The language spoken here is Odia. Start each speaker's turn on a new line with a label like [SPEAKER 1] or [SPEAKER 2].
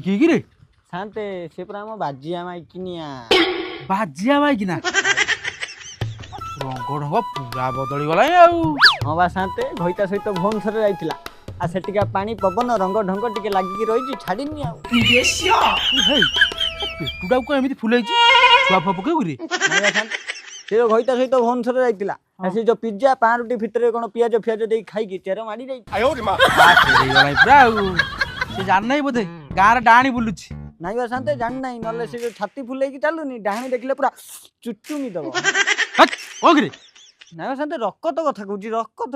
[SPEAKER 1] କି ରେ
[SPEAKER 2] ଶାନ୍ତେ ସେ ପୁରା ଆମ ବାଜିଆ ମାଇକିନିଆ।
[SPEAKER 1] ବାଜିଆ ମାଇକିନା ରଙ୍ଗ ଢଙ୍ଗ ପୁରା ବଦଳି ଗଲାଣି ଆଉ।
[SPEAKER 2] ହଁ ବା ଶାନ୍ତେ ଘଇତା ସହିତ ଭୁବନେଶ୍ୱର ଯାଇଥିଲା ଆଉ ସେଠିକା ପାଣି ପବନ ରଙ୍ଗ ଢଙ୍ଗ ଟିକେ ଲାଗିକି ରହିଛି ଛାଡ଼ିନି ଆଉ।
[SPEAKER 1] ପେଟୁଟାକୁ କଣ ଏମିତି ଫୁଲେଇଛି ଛୁଆ ଫୁଆ ପକେଇବୁ ରେ?
[SPEAKER 2] ସେ ଯୋଉ ଘଇତା ସହିତ ଭୁବନେଶ୍ୱର ଯାଇଥିଲା ସେ ଯୋଉ ପିଜ୍ଜା ପାଉଁରୁଟି ଭିତରେ କଣ ପିଆଜ ଫିଆଜ ଦେଇ ଖାଇକି ଚେର ମାଡ଼ି ଯାଇଛି।
[SPEAKER 1] ପୁରା ଆଉ ସେ ଜାଣିନାହିଁ ବୋଧେ ଗାଁରେ ଡାହାଣୀ ବୁଲୁଛି।
[SPEAKER 2] ନାଇଁ ବା ଶାନ୍ତେ ଜାଣିନାହିଁ ନହେଲେ ସେ ଯୋଉ ଛାତି ଫୁଲେଇକି ଚାଲୁନି ଡାହାଣୀ ଦେଖିଲେ ପୁରା ଚୁଚୁମି ଦବ।
[SPEAKER 1] କଣ କିରେ?
[SPEAKER 2] ନାଇଁ ବା ଶାନ୍ତେ ରକତ କଥା କହୁଛି ରକତ।